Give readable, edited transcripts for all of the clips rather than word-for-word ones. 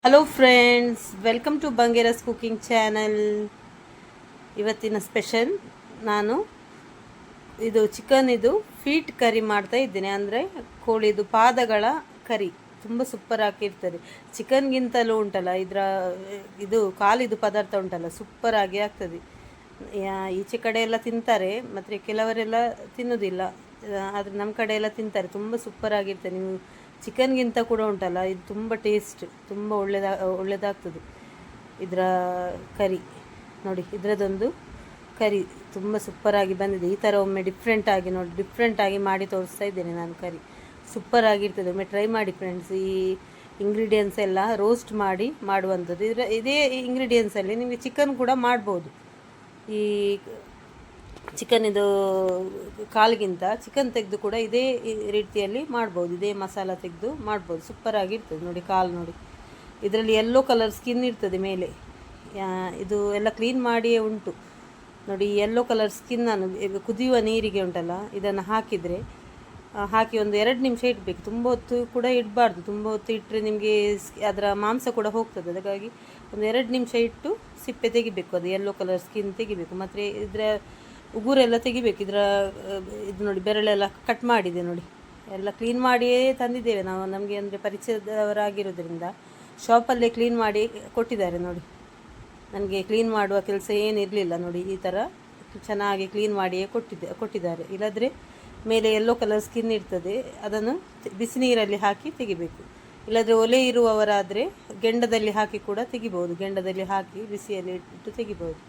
Hello friends, welcome to Bangera's cooking channel. ಇವತ್ತಿನ special ನಾನು chicken feet curry ಮಾಡ್ತಾ ಇದ್ದೇನೆ. ಅಂದರೆ ಕೋಳಿದು ಪಾದಗಳ ಕರಿ ತುಂಬ ಸೂಪರ್ ಆಗಿರ್ತದೆ. ಚಿಕನ್ಗಿಂತಲೂ ಉಂಟಲ್ಲ, ಕಾಲಿದು ಪದಾರ್ಥ ಉಂಟಲ್ಲ, ಸೂಪರ್ ಆಗಿ ಆಗ್ತದೆ. ಈಚೆ ಕಡೆ ಎಲ್ಲ ತಿಂತಾರೆ, ಮತ್ತು ಕೆಲವರೆಲ್ಲ ತಿನ್ನೋದಿಲ್ಲ. ಆದರೆ ನಮ್ಮ ಕಡೆ ಎಲ್ಲ ತಿಂತಾರೆ. ತುಂಬ ಸೂಪರ್ ಆಗಿರ್ತದೆ. ನೀವು ಚಿಕನ್ಗಿಂತ ಕೂಡ ಉಂಟಲ್ಲ, ಇದು ತುಂಬ ಟೇಸ್ಟ್, ತುಂಬ ಒಳ್ಳೆಯದಾಗ್ತದೆ ಇದರ ಕರಿ. ನೋಡಿ, ಇದರದೊಂದು ಕರಿ ತುಂಬ ಸೂಪರಾಗಿ ಬಂದಿದೆ. ಈ ಥರ ಒಮ್ಮೆ ಡಿಫ್ರೆಂಟಾಗಿ ಮಾಡಿ ತೋರಿಸ್ತಾ ಇದ್ದೇನೆ ನಾನು. ಕರಿ ಸೂಪರ್ ಆಗಿರ್ತದೆ, ಒಮ್ಮೆ ಟ್ರೈ ಮಾಡಿ ಫ್ರೆಂಡ್ಸ್. ಈ ಇಂಗ್ರೀಡಿಯೆಂಟ್ಸ್ ಎಲ್ಲ ರೋಸ್ಟ್ ಮಾಡಿ ಮಾಡುವಂಥದ್ದು. ಇದೇ ಇಂಗ್ರೀಡಿಯೆಂಟ್ಸಲ್ಲಿ ನಿಮಗೆ ಚಿಕನ್ ಕೂಡ ಮಾಡ್ಬೋದು. ಈ ಚಿಕನಿದು ಕಾಲಿಗಿಂತ ಚಿಕನ್ ತೆಗೆದು ಕೂಡ ಇದೇ ರೀತಿಯಲ್ಲಿ ಮಾಡ್ಬೋದು. ಇದೇ ಮಸಾಲ ತೆಗೆದು ಮಾಡ್ಬೋದು, ಸೂಪರಾಗಿರ್ತದೆ. ನೋಡಿ ಕಾಲು ನೋಡಿ, ಇದರಲ್ಲಿ ಯೆಲ್ಲೋ ಕಲರ್ ಸ್ಕಿನ್ ಇರ್ತದೆ ಮೇಲೆ. ಇದು ಎಲ್ಲ ಕ್ಲೀನ್ ಮಾಡಿಯೇ ಉಂಟು. ನೋಡಿ, ಯೆಲ್ಲೋ ಕಲರ್ ಸ್ಕಿನ್ನನ್ನು ಕುದಿಯುವ ನೀರಿಗೆ ಉಂಟಲ್ಲ, ಇದನ್ನು ಹಾಕಿ ಒಂದು 2 ನಿಮಿಷ ಇಡಬೇಕು. ತುಂಬ ಹೊತ್ತು ಕೂಡ ಇಡಬಾರ್ದು. ತುಂಬ ಹೊತ್ತು ಇಟ್ಟರೆ ನಿಮಗೆ ಅದರ ಮಾಂಸ ಕೂಡ ಹೋಗ್ತದೆ. ಅದಕ್ಕಾಗಿ ಒಂದು 2 ನಿಮಿಷ ಇಟ್ಟು ಸಿಪ್ಪೆ ತೆಗಿಬೇಕು. ಅದು ಯೆಲ್ಲೋ ಕಲರ್ ಸ್ಕಿನ್ ತೆಗಿಬೇಕು. ಮತ್ತು ಇದರ ಉಗುರೆಲ್ಲ ತೆಗಿಬೇಕು. ಇದು ನೋಡಿ, ಬೆರಳೆಲ್ಲ ಕಟ್ ಮಾಡಿದೆ ನೋಡಿ. ಎಲ್ಲ ಕ್ಲೀನ್ ಮಾಡಿಯೇ ತಂದಿದ್ದೇವೆ ನಾವು. ನಮಗೆ ಅಂದರೆ ಪರಿಚಯದವರಾಗಿರೋದ್ರಿಂದ ಶಾಪಲ್ಲೇ ಕ್ಲೀನ್ ಮಾಡಿ ಕೊಟ್ಟಿದ್ದಾರೆ ನೋಡಿ. ನನಗೆ ಕ್ಲೀನ್ ಮಾಡುವ ಕೆಲಸ ಏನಿರಲಿಲ್ಲ ನೋಡಿ. ಈ ಥರ ಚೆನ್ನಾಗಿ ಕ್ಲೀನ್ ಮಾಡಿಯೇ ಕೊಟ್ಟಿದ್ದಾರೆ. ಇಲ್ಲದ್ರೆ ಮೇಲೆ ಯೆಲ್ಲೋ ಕಲರ್ ಸ್ಕಿನ್ ಇರ್ತದೆ, ಅದನ್ನು ಬಿಸಿ ನೀರಲ್ಲಿ ಹಾಕಿ ತೆಗಿಬೇಕು. ಇಲ್ಲದ್ರೆ ಒಲೆ ಇರುವವರಾದರೆ ಗೆಂಡದಲ್ಲಿ ಹಾಕಿ ಕೂಡ ತೆಗಿಬೋದು. ಗೆಂಡದಲ್ಲಿ ಹಾಕಿ ಬಿಸಿಯಲ್ಲಿ ಇಟ್ಟು ತೆಗಿಬೋದು.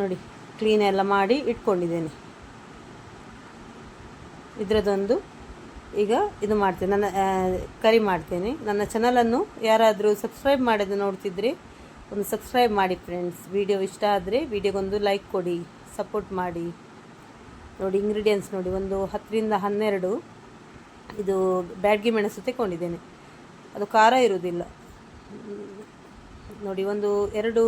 ನೋಡಿ, ಕ್ಲೀನ್ ಎಲ್ಲ ಮಾಡಿ ಇಟ್ಕೊಂಡಿದ್ದೇನೆ. ಇದರದೊಂದು ಈಗ ಇದು ಮಾಡ್ತೇನೆ, ಕರಿ ಮಾಡ್ತೇನೆ. ನನ್ನ ಚಾನಲನ್ನು ಯಾರಾದರೂ ಸಬ್ಸ್ಕ್ರೈಬ್ ಮಾಡೋದು ನೋಡ್ತಿದ್ರೆ ಒಂದು ಸಬ್ಸ್ಕ್ರೈಬ್ ಮಾಡಿ ಫ್ರೆಂಡ್ಸ್. ವಿಡಿಯೋ ಇಷ್ಟ ಆದರೆ ವಿಡಿಯೋಗೊಂದು ಲೈಕ್ ಕೊಡಿ, ಸಪೋರ್ಟ್ ಮಾಡಿ. ನೋಡಿ, ಇಂಗ್ರೀಡಿಯೆಂಟ್ಸ್ ನೋಡಿ, ಒಂದು 10ರಿಂದ 12 ಇದು ಬ್ಯಾಡಗಿ ಮೆಣಸು ತಗೊಂಡಿದ್ದೇನೆ. ಅದು ಖಾರ ಇರುವುದಿಲ್ಲ ನೋಡಿ. 2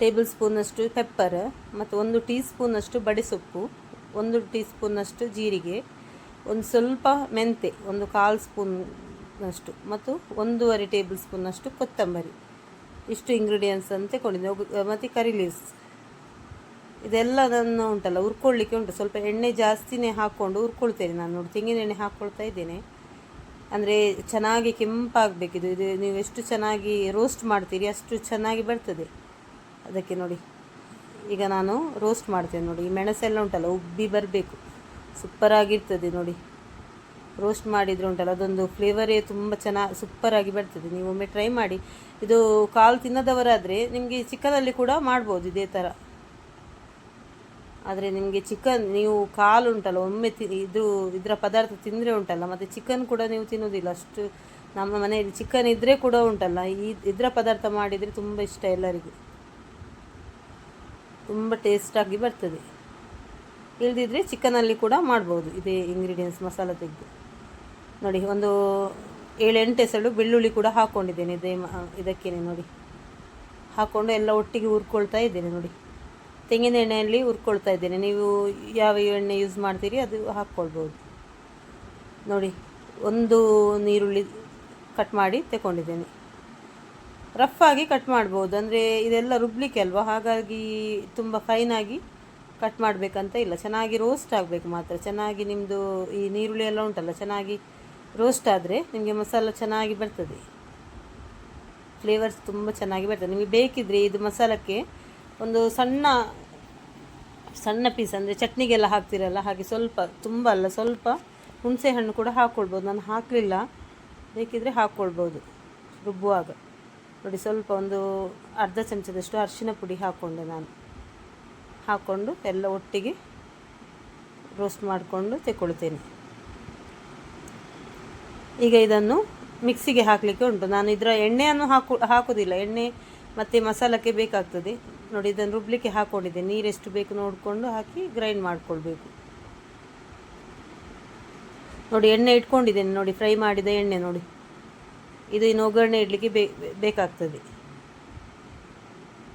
ಟೇಬಲ್ ಸ್ಪೂನಷ್ಟು ಪೆಪ್ಪರ್, ಮತ್ತು 1 ಟೀ ಸ್ಪೂನಷ್ಟು ಬಡೆಸೊಪ್ಪು, 1 ಟೀ ಸ್ಪೂನಷ್ಟು ಜೀರಿಗೆ, ಒಂದು ಸ್ವಲ್ಪ ಮೆಂತೆ, 1/4 ಸ್ಪೂನಷ್ಟು, ಮತ್ತು 1.5 ಟೇಬಲ್ ಸ್ಪೂನಷ್ಟು ಕೊತ್ತಂಬರಿ. ಇಷ್ಟು ಇಂಗ್ರೀಡಿಯೆಂಟ್ಸ್ ಅಂತ ತಗೊಂಡಿದ್ದೆ. ಮತ್ತು ಕರಿ ಲೀವ್ಸ್. ಇದೆಲ್ಲದನ್ನು ಉಂಟಲ್ಲ ಹುರ್ಕೊಳ್ಳಿಕ್ಕೆ ಉಂಟು. ಸ್ವಲ್ಪ ಎಣ್ಣೆ ಜಾಸ್ತಿನೇ ಹಾಕ್ಕೊಂಡು ಹುರ್ಕೊಳ್ತೇನೆ ನಾನು. ನೋಡಿ, ತೆಂಗಿನ ಎಣ್ಣೆ ಹಾಕ್ಕೊಳ್ತಾ ಇದ್ದೇನೆ. ಅಂದರೆ ಚೆನ್ನಾಗಿ ಕೆಂಪಾಗಬೇಕು. ಇದು ನೀವು ಎಷ್ಟು ಚೆನ್ನಾಗಿ ರೋಸ್ಟ್ ಮಾಡ್ತೀರಿ ಅಷ್ಟು ಚೆನ್ನಾಗಿ ಬರ್ತದೆ. ಅದಕ್ಕೆ ನೋಡಿ, ಈಗ ನಾನು ರೋಸ್ಟ್ ಮಾಡ್ತೇನೆ. ನೋಡಿ, ಈ ಮೆಣಸೆಲ್ಲ ಉಂಟಲ್ಲ ಉಬ್ಬಿ ಬರಬೇಕು, ಸೂಪರಾಗಿರ್ತದೆ ನೋಡಿ. ರೋಸ್ಟ್ ಮಾಡಿದರೆ ಉಂಟಲ್ಲ, ಅದೊಂದು ಫ್ಲೇವರೇ ತುಂಬ ಸೂಪರಾಗಿ ಬರ್ತದೆ. ನೀವು ಒಮ್ಮೆ ಟ್ರೈ ಮಾಡಿ. ಇದು ಕಾಲು ತಿನ್ನದವರಾದರೆ ನಿಮಗೆ ಚಿಕನಲ್ಲಿ ಕೂಡ ಮಾಡ್ಬೋದು ಇದೇ ಥರ. ಆದರೆ ನಿಮಗೆ ನೀವು ಕಾಲು ಉಂಟಲ್ಲ, ಒಮ್ಮೆ ಇದರ ಪದಾರ್ಥ ತಿಂದರೆ ಉಂಟಲ್ಲ, ಮತ್ತು ಚಿಕನ್ ಕೂಡ ನೀವು ತಿನ್ನೋದಿಲ್ಲ ಅಷ್ಟು. ನಮ್ಮ ಮನೆಯಲ್ಲಿ ಚಿಕನ್ ಇದ್ದರೆ ಕೂಡ ಉಂಟಲ್ಲ, ಇದರ ಪದಾರ್ಥ ಮಾಡಿದರೆ ತುಂಬ ಇಷ್ಟ ಎಲ್ಲರಿಗೂ. ತುಂಬ ಟೇಸ್ಟಾಗಿ ಬರ್ತದೆ. ಇಲ್ಲದಿದ್ದರೆ ಚಿಕನಲ್ಲಿ ಕೂಡ ಮಾಡ್ಬೋದು ಇದೇ ಇಂಗ್ರೀಡಿಯೆಂಟ್ಸ್ ಮಸಾಲ ತೆಗೆದು. ನೋಡಿ, ಒಂದು 7-8 ಎಸಳು ಬೆಳ್ಳುಳ್ಳಿ ಕೂಡ ಹಾಕ್ಕೊಂಡಿದ್ದೇನೆ ಇದಕ್ಕೇನೆ ನೋಡಿ. ಹಾಕ್ಕೊಂಡು ಎಲ್ಲ ಒಟ್ಟಿಗೆ ಹುರ್ಕೊಳ್ತಾ ಇದ್ದೇನೆ ನೋಡಿ. ತೆಂಗಿನ ಎಣ್ಣೆಯಲ್ಲಿ ಹುರ್ಕೊಳ್ತಾ ಇದ್ದೇನೆ. ನೀವು ಯಾವ ಎಣ್ಣೆ ಯೂಸ್ ಮಾಡ್ತೀರಿ ಅದು ಹಾಕ್ಕೊಳ್ಬೋದು. ನೋಡಿ, 1 ಈರುಳ್ಳಿ ಕಟ್ ಮಾಡಿ ತಗೊಂಡಿದ್ದೇನೆ. ರಫಾಗಿ ಕಟ್ ಮಾಡ್ಬೋದು, ಅಂದರೆ ಇದೆಲ್ಲ ರುಬ್ಲಿಕ್ಕೆ ಅಲ್ವಾ, ಹಾಗಾಗಿ ತುಂಬ ಫೈನಾಗಿ ಕಟ್ ಮಾಡಬೇಕಂತ ಇಲ್ಲ. ಚೆನ್ನಾಗಿ ರೋಸ್ಟ್ ಆಗಬೇಕು ಮಾತ್ರ. ಚೆನ್ನಾಗಿ ನಿಮ್ಮದು ಈ ನೀರುಳ್ಳಿ ಎಲ್ಲ ಉಂಟಲ್ಲ, ಚೆನ್ನಾಗಿ ರೋಸ್ಟ್ ಆದರೆ ನಿಮಗೆ ಮಸಾಲ ಚೆನ್ನಾಗಿ ಬರ್ತದೆ. ಫ್ಲೇವರ್ಸ್ ತುಂಬ ಚೆನ್ನಾಗಿ ಬರ್ತದೆ. ನಿಮಗೆ ಬೇಕಿದ್ದರೆ ಇದು ಮಸಾಲಕ್ಕೆ ಒಂದು ಸಣ್ಣ ಪೀಸ್, ಅಂದರೆ ಚಟ್ನಿಗೆಲ್ಲ ಹಾಕ್ತಿರಲ್ಲ ಹಾಗೆ ಸ್ವಲ್ಪ, ತುಂಬ ಅಲ್ಲ, ಸ್ವಲ್ಪ ಹುಣಸೆ ಹಣ್ಣು ಕೂಡ ಹಾಕ್ಕೊಳ್ಬೋದು. ನಾನು ಹಾಕಲಿಲ್ಲ, ಬೇಕಿದ್ದರೆ ಹಾಕ್ಕೊಳ್ಬೋದು ರುಬ್ಬುವಾಗ. ನೋಡಿ, ಸ್ವಲ್ಪ ಒಂದು ಅರ್ಧ ಚಮಚದಷ್ಟು ಅರಿಶಿನ ಪುಡಿ ಹಾಕ್ಕೊಂಡೆ ನಾನು. ಹಾಕ್ಕೊಂಡು ಎಲ್ಲ ಒಟ್ಟಿಗೆ ರೋಸ್ಟ್ ಮಾಡಿಕೊಂಡು ತೆಗೊಳ್ತೇನೆ. ಈಗ ಇದನ್ನು ಮಿಕ್ಸಿಗೆ ಹಾಕಲಿಕ್ಕೆ ಉಂಟು. ನಾನು ಇದರ ಎಣ್ಣೆಯನ್ನು ಹಾಕೋದಿಲ್ಲ. ಎಣ್ಣೆ ಮತ್ತು ಮಸಾಲಕ್ಕೆ ಬೇಕಾಗ್ತದೆ ನೋಡಿ. ಇದನ್ನು ರುಬ್ಲಿಕ್ಕೆ ಹಾಕ್ಕೊಂಡಿದ್ದೆ. ನೀರೆಷ್ಟು ಬೇಕು ನೋಡಿಕೊಂಡು ಹಾಕಿ ಗ್ರೈಂಡ್ ಮಾಡಿಕೊಳ್ಬೇಕು. ನೋಡಿ, ಎಣ್ಣೆ ಇಟ್ಕೊಂಡಿದ್ದೇನೆ ನೋಡಿ, ಫ್ರೈ ಮಾಡಿದ ಎಣ್ಣೆ ನೋಡಿ. ಇದು ಇನ್ನು ಒಗ್ಗರಣೆ ಇಡಲಿಕ್ಕೆ ಬೇಕಾಗ್ತದೆ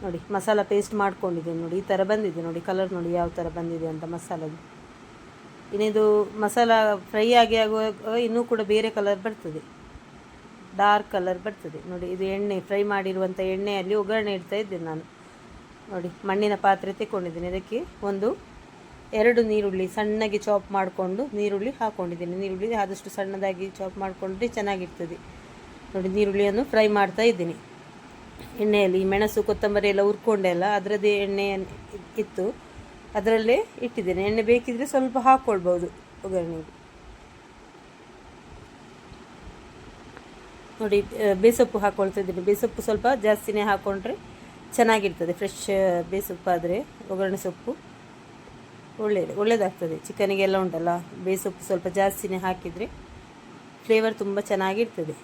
ನೋಡಿ. ಮಸಾಲ ಪೇಸ್ಟ್ ಮಾಡ್ಕೊಂಡಿದ್ದೇನೆ ನೋಡಿ. ಈ ಥರ ಬಂದಿದೆ ನೋಡಿ, ಕಲರ್ ನೋಡಿ ಯಾವ ಥರ ಬಂದಿದೆ ಅಂತ ಮಸಾಲದು. ಇನ್ನಿದು ಮಸಾಲ ಫ್ರೈ ಆಗುವಾಗ ಇನ್ನೂ ಕೂಡ ಬೇರೆ ಕಲರ್ ಬರ್ತದೆ. ಡಾರ್ಕ್ ಕಲರ್ ಬರ್ತದೆ ನೋಡಿ. ಇದು ಎಣ್ಣೆ, ಫ್ರೈ ಮಾಡಿರುವಂಥ ಎಣ್ಣೆಯಲ್ಲಿ ಒಗ್ಗರಣೆ ಇಡ್ತಾ ಇದ್ದೇನೆ ನಾನು. ನೋಡಿ, ಮಣ್ಣಿನ ಪಾತ್ರೆ ತೆಕ್ಕೊಂಡಿದ್ದೀನಿ. ಅದಕ್ಕೆ 2 ನೀರುಳ್ಳಿ ಸಣ್ಣಗೆ ಚಾಪ್ ಮಾಡಿಕೊಂಡು ನೀರುಳ್ಳಿ ಹಾಕ್ಕೊಂಡಿದ್ದೀನಿ. ನೀರುಳ್ಳಿ ಆದಷ್ಟು ಸಣ್ಣದಾಗಿ ಚಾಪ್ ಮಾಡಿಕೊಂಡ್ರೆ ಚೆನ್ನಾಗಿರ್ತದೆ. ನೋಡಿ, ನೀರುಳ್ಳಿಯನ್ನು ಫ್ರೈ ಮಾಡ್ತಾ ಇದ್ದೀನಿ ಎಣ್ಣೆಯಲ್ಲಿ. ಮೆಣಸು ಕೊತ್ತಂಬರಿ ಎಲ್ಲ ಹುರ್ಕೊಂಡೆಲ್ಲ ಅದರದ್ದೇ ಎಣ್ಣೆ ಇತ್ತು, ಅದರಲ್ಲೇ ಇಟ್ಟಿದ್ದೇನೆ. ಎಣ್ಣೆ ಬೇಕಿದ್ರೆ ಸ್ವಲ್ಪ ಹಾಕ್ಕೊಳ್ಬೋದು ಒಗ್ಗರಣೆಗೆ. ನೋಡಿ, ಬೇಸೊಪ್ಪು ಹಾಕ್ಕೊಳ್ತಾ ಇದ್ದೀನಿ. ಬೇಸೊಪ್ಪು ಸ್ವಲ್ಪ ಜಾಸ್ತಿನೇ ಹಾಕ್ಕೊಂಡ್ರೆ ಚೆನ್ನಾಗಿರ್ತದೆ. ಫ್ರೆಶ್ ಬೇಸೊಪ್ಪು ಆದರೆ ಒಗ್ಗರಣೆ ಸೊಪ್ಪು ಒಳ್ಳೆಯದಾಗ್ತದೆ. ಚಿಕನಿಗೆಲ್ಲ ಉಂಟಲ್ಲ, ಬೇಸೊಪ್ಪು ಸ್ವಲ್ಪ ಜಾಸ್ತಿನೇ ಹಾಕಿದರೆ ಫ್ಲೇವರ್ ತುಂಬ ಚೆನ್ನಾಗಿರ್ತದೆ.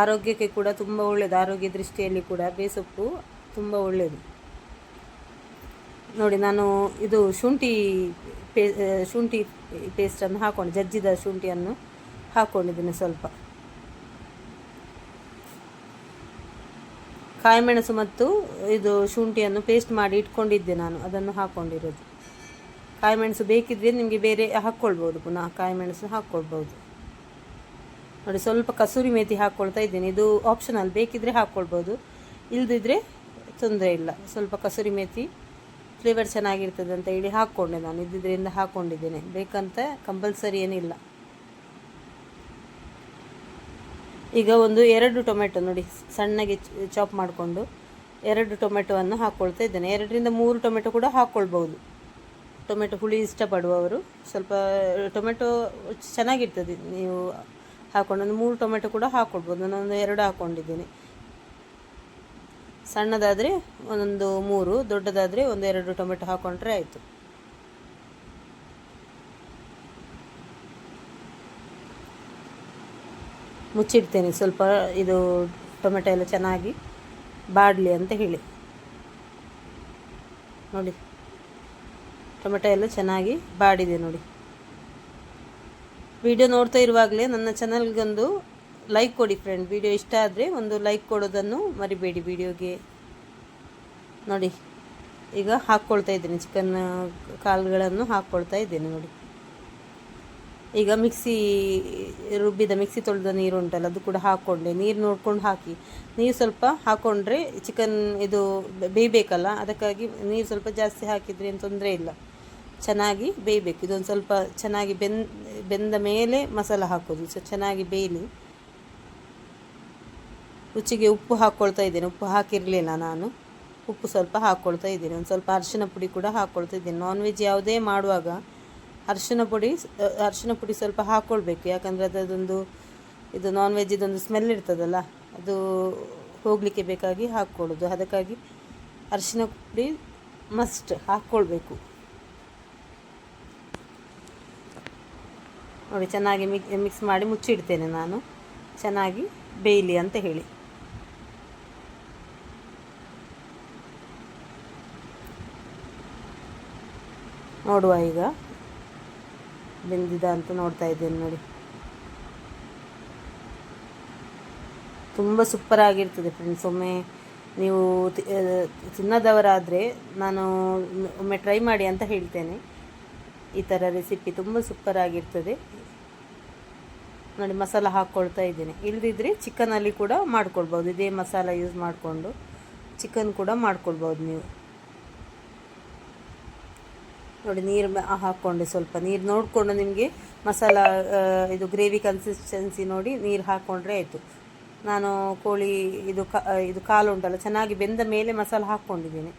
ಆರೋಗ್ಯಕ್ಕೆ ಕೂಡ ತುಂಬ ಒಳ್ಳೆಯದು. ಆರೋಗ್ಯ ದೃಷ್ಟಿಯಲ್ಲಿ ಕೂಡ ಬೇಸೊಪ್ಪು ತುಂಬ ಒಳ್ಳೆಯದು. ನೋಡಿ, ನಾನು ಇದು ಶುಂಠಿ ಪೇಸ್ಟನ್ನು ಹಾಕ್ಕೊಂಡು, ಜಜ್ಜಿದ ಶುಂಠಿಯನ್ನು ಹಾಕ್ಕೊಂಡಿದ್ದೀನಿ. ಸ್ವಲ್ಪ ಕಾಯಿಮೆಣಸು ಮತ್ತು ಇದು ಶುಂಠಿಯನ್ನು ಪೇಸ್ಟ್ ಮಾಡಿ ಇಟ್ಕೊಂಡಿದ್ದೆ ನಾನು, ಅದನ್ನು ಹಾಕ್ಕೊಂಡಿರೋದು. ಕಾಯಿಮೆಣಸು ಬೇಕಿದ್ರೆ ನಿಮಗೆ ಬೇರೆ ಹಾಕ್ಕೊಳ್ಬೋದು, ಪುನಃ ಕಾಯಿಮೆಣಸು ಹಾಕ್ಕೊಳ್ಬೋದು. ನೋಡಿ, ಸ್ವಲ್ಪ ಕಸೂರಿ ಮೇಥಿ ಹಾಕ್ಕೊಳ್ತಾ ಇದ್ದೀನಿ. ಇದು ಆಪ್ಷನಲ್, ಬೇಕಿದ್ದರೆ ಹಾಕ್ಕೊಳ್ಬೋದು, ಇಲ್ಲದಿದ್ದರೆ ತೊಂದರೆ ಇಲ್ಲ. ಸ್ವಲ್ಪ ಕಸೂರಿ ಮೇಥಿ ಫ್ಲೇವರ್ ಚೆನ್ನಾಗಿರ್ತದೆ ಅಂತ ಹೇಳಿ ಹಾಕ್ಕೊಂಡೆ ನಾನು. ಇದ್ದಿದ್ದರಿಂದ ಹಾಕ್ಕೊಂಡಿದ್ದೇನೆ, ಬೇಕಂತ ಕಂಪಲ್ಸರಿ ಏನಿಲ್ಲ. ಈಗ 2 ಟೊಮೆಟೊ ನೋಡಿ ಸಣ್ಣಗೆ ಚಾಪ್ ಮಾಡಿಕೊಂಡು 2 ಟೊಮೆಟೊವನ್ನು ಹಾಕ್ಕೊಳ್ತಾ ಇದ್ದೇನೆ. 2ರಿಂದ 3 ಟೊಮೆಟೊ ಕೂಡ ಹಾಕ್ಕೊಳ್ಬೋದು. ಟೊಮೆಟೊ ಹುಳಿ ಇಷ್ಟಪಡುವವರು ಸ್ವಲ್ಪ ಟೊಮೆಟೊ ಚೆನ್ನಾಗಿರ್ತದೆ ನೀವು ಹಾಕ್ಕೊಂಡು 3 ಟೊಮೆಟೊ ಕೂಡ ಹಾಕ್ಕೊಳ್ಬೋದು. ನಾನೊಂದು 2 ಹಾಕ್ಕೊಂಡಿದ್ದೀನಿ. ಸಣ್ಣದಾದರೆ 3, ದೊಡ್ಡದಾದರೆ 2 ಟೊಮೆಟೊ ಹಾಕ್ಕೊಂಡ್ರೆ ಆಯಿತು. ಮುಚ್ಚಿಡ್ತೇನೆ ಸ್ವಲ್ಪ ಇದು ಟೊಮೆಟೊ ಎಲ್ಲ ಚೆನ್ನಾಗಿ ಬಾಡಲಿ ಅಂತ ಹೇಳಿ. ನೋಡಿ, ಟೊಮೆಟೊ ಎಲ್ಲ ಚೆನ್ನಾಗಿ ಬಾಡಿದೆ ನೋಡಿ. ವಿಡಿಯೋ ನೋಡ್ತಾ ಇರುವಾಗಲೇ ನನ್ನ ಚಾನಲ್ಗೊಂದು ಲೈಕ್ ಕೊಡಿ ಫ್ರೆಂಡ್. ವಿಡಿಯೋ ಇಷ್ಟ ಆದರೆ ಒಂದು ಲೈಕ್ ಕೊಡೋದನ್ನು ಮರಿಬೇಡಿ ವಿಡಿಯೋಗೆ. ನೋಡಿ, ಈಗ ಹಾಕ್ಕೊಳ್ತಾ ಇದ್ದೀನಿ, ಚಿಕನ್ ಕಾಳುಗಳನ್ನು ಹಾಕ್ಕೊಳ್ತಾ ಇದ್ದೇನೆ ನೋಡಿ. ಈಗ ರುಬ್ಬಿದ ಮಿಕ್ಸಿ ತೊಳೆದ ನೀರು ಉಂಟಲ್ಲ, ಅದು ಕೂಡ ಹಾಕ್ಕೊಂಡೆ. ನೀರು ನೋಡ್ಕೊಂಡು ಹಾಕಿ. ನೀರು ಸ್ವಲ್ಪ ಹಾಕ್ಕೊಂಡ್ರೆ ಚಿಕನ್ ಇದು ಬೇಯಬೇಕಲ್ಲ, ಅದಕ್ಕಾಗಿ ನೀರು ಸ್ವಲ್ಪ ಜಾಸ್ತಿ ಹಾಕಿದರೆ ಏನು ತೊಂದರೆ ಇಲ್ಲ, ಚೆನ್ನಾಗಿ ಬೇಯಬೇಕು. ಇದೊಂದು ಸ್ವಲ್ಪ ಚೆನ್ನಾಗಿ ಬೆಂದ ಮೇಲೆ ಮಸಾಲ ಹಾಕೋದು, ಚೆನ್ನಾಗಿ ಬೇಯಲಿ. ರುಚಿಗೆ ಉಪ್ಪು ಹಾಕ್ಕೊಳ್ತಾ ಇದ್ದೇನೆ. ಉಪ್ಪು ಹಾಕಿರಲಿಲ್ಲ ನಾನು, ಉಪ್ಪು ಸ್ವಲ್ಪ ಹಾಕ್ಕೊಳ್ತಾ ಇದ್ದೀನಿ. ಒಂದು ಸ್ವಲ್ಪ ಅರಿಶಿನ ಪುಡಿ ಕೂಡ ಹಾಕ್ಕೊಳ್ತಾ ಇದ್ದೀನಿ. ನಾನ್ ವೆಜ್ ಯಾವುದೇ ಮಾಡುವಾಗ ಅರಿಶಿನ ಪುಡಿ ಸ್ವಲ್ಪ ಹಾಕ್ಕೊಳ್ಬೇಕು. ಯಾಕಂದರೆ ಅದೊಂದು ಇದು ನಾನ್ ವೆಜ್ ಇದೊಂದು ಸ್ಮೆಲ್ ಇರ್ತದಲ್ಲ, ಅದು ಹೋಗಲಿಕ್ಕೆ ಬೇಕಾಗಿ ಹಾಕ್ಕೊಳ್ಳೋದು. ಅದಕ್ಕಾಗಿ ಅರಿಶಿನ ಪುಡಿ ಮಸ್ಟ್ ಹಾಕ್ಕೊಳ್ಬೇಕು. ನೋಡಿ, ಚೆನ್ನಾಗಿ ಮಿಕ್ಸ್ ಮಾಡಿ ಮುಚ್ಚಿಡ್ತೇನೆ ನಾನು, ಚೆನ್ನಾಗಿ ಬೇಯಲಿ ಅಂತ ಹೇಳಿ. ನೋಡುವ ಈಗ ಬೆಂದಿದ ಅಂತ ನೋಡ್ತಾ ಇದ್ದೇನೆ ನೋಡಿ. ತುಂಬ ಸೂಪರಾಗಿರ್ತದೆ ಫ್ರೆಂಡ್ಸ್. ಒಮ್ಮೆ ನೀವು ತಿನ್ನದವರಾದರೆ ನಾನು ಒಮ್ಮೆ ಟ್ರೈ ಮಾಡಿ ಅಂತ ಹೇಳ್ತೇನೆ. ಈ ಥರ ರೆಸಿಪಿ ತುಂಬ ಸೂಪರಾಗಿರ್ತದೆ ನೋಡಿ. ಮಸಾಲ ಹಾಕ್ಕೊಳ್ತಾ ಇದ್ದೀನಿ. ಇಲ್ಲದಿದ್ದರೆ ಚಿಕನಲ್ಲಿ ಕೂಡ ಮಾಡ್ಕೊಳ್ಬೋದು. ಇದೇ ಮಸಾಲ ಯೂಸ್ ಮಾಡಿಕೊಂಡು ಚಿಕನ್ ಕೂಡ ಮಾಡ್ಕೊಳ್ಬೋದು ನೀವು. ನೋಡಿ, ನೀರು ಹಾಕ್ಕೊಂಡೆ. ಸ್ವಲ್ಪ ನೀರು ನೋಡಿಕೊಂಡು ನಿಮಗೆ ಮಸಾಲ ಇದು ಗ್ರೇವಿ ಕನ್ಸಿಸ್ಟೆನ್ಸಿ ನೋಡಿ ನೀರು ಹಾಕ್ಕೊಂಡ್ರೆ ಆಯಿತು. ನಾನು ಕೋಳಿ ಇದು ಕಾಲು ಉಂಟಲ್ಲ, ಚೆನ್ನಾಗಿ ಬೆಂದ ಮೇಲೆ ಮಸಾಲ ಹಾಕ್ಕೊಂಡಿದ್ದೀನಿ.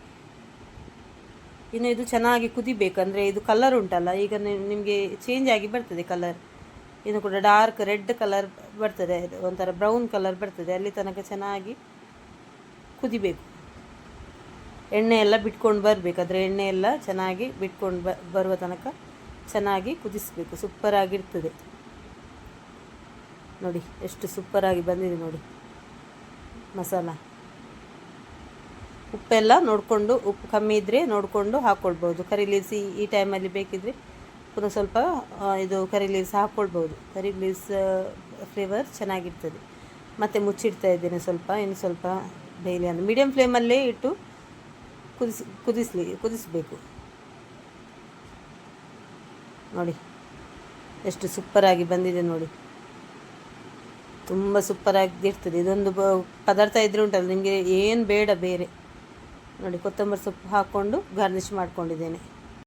ಇನ್ನು ಇದು ಚೆನ್ನಾಗಿ ಕುದಿಬೇಕಂದರೆ ಇದು ಕಲರ್ ಉಂಟಲ್ಲ, ಈಗ ನಿಮಗೆ ಚೇಂಜ್ ಆಗಿ ಬರ್ತದೆ ಕಲರ್. ಇನ್ನು ಕೂಡ ಡಾರ್ಕ್ ರೆಡ್ ಕಲರ್ ಬರ್ತದೆ, ಒಂಥರ ಬ್ರೌನ್ ಕಲರ್ ಬರ್ತದೆ. ಅಲ್ಲಿ ತನಕ ಚೆನ್ನಾಗಿ ಕುದಿಬೇಕು. ಎಣ್ಣೆ ಎಲ್ಲ ಬಿಟ್ಕೊಂಡು ಬರಬೇಕು. ಅದರ ಎಣ್ಣೆ ಎಲ್ಲ ಚೆನ್ನಾಗಿ ಬಿಟ್ಕೊಂಡು ಬರುವ ತನಕ ಚೆನ್ನಾಗಿ ಕುದಿಸಬೇಕು. ಸೂಪರಾಗಿರ್ತದೆ ನೋಡಿ, ಎಷ್ಟು ಸೂಪರಾಗಿ ಬಂದಿದೆ ನೋಡಿ ಮಸಾಲ. ಉಪ್ಪೆಲ್ಲ ನೋಡಿಕೊಂಡು, ಉಪ್ಪು ಕಮ್ಮಿ ಇದ್ದರೆ ನೋಡಿಕೊಂಡು ಹಾಕ್ಕೊಳ್ಬೋದು. ಕರಿ ಲೀವ್ಸ್ ಈ ಟೈಮಲ್ಲಿ ಬೇಕಿದ್ದರೆ ಪುನಃ ಸ್ವಲ್ಪ ಇದು ಕರಿ ಲೀವ್ಸ್ ಹಾಕ್ಕೊಳ್ಬೋದು. ಕರಿ ಲೀವ್ಸ್ ಫ್ಲೇವರ್ ಚೆನ್ನಾಗಿರ್ತದೆ. ಮತ್ತು ಮುಚ್ಚಿಡ್ತಾ ಇದ್ದೇನೆ ಸ್ವಲ್ಪ, ಇನ್ನು ಸ್ವಲ್ಪ ಬೇಯಲಿ ಅಂದರೆ ಮೀಡಿಯಮ್ ಫ್ಲೇಮಲ್ಲೇ ಇಟ್ಟು ಕುದಿಸಬೇಕು ನೋಡಿ. ಎಷ್ಟು ಸೂಪರಾಗಿ ಬಂದಿದೆ ನೋಡಿ. ತುಂಬ ಸೂಪರಾಗಿರ್ತದೆ. ಇದೊಂದು ಪದಾರ್ಥ ಇದ್ರೆ ಉಂಟಲ್ಲ ನಿಮಗೆ ಏನು ಬೇಡ ಬೇರೆ. ನೋಡಿ, ಕೊತ್ತಂಬರಿ ಸೊಪ್ಪು ಹಾಕ್ಕೊಂಡು ಗಾರ್ನಿಷ್ ಮಾಡ್ಕೊಂಡಿದ್ದೇನೆ.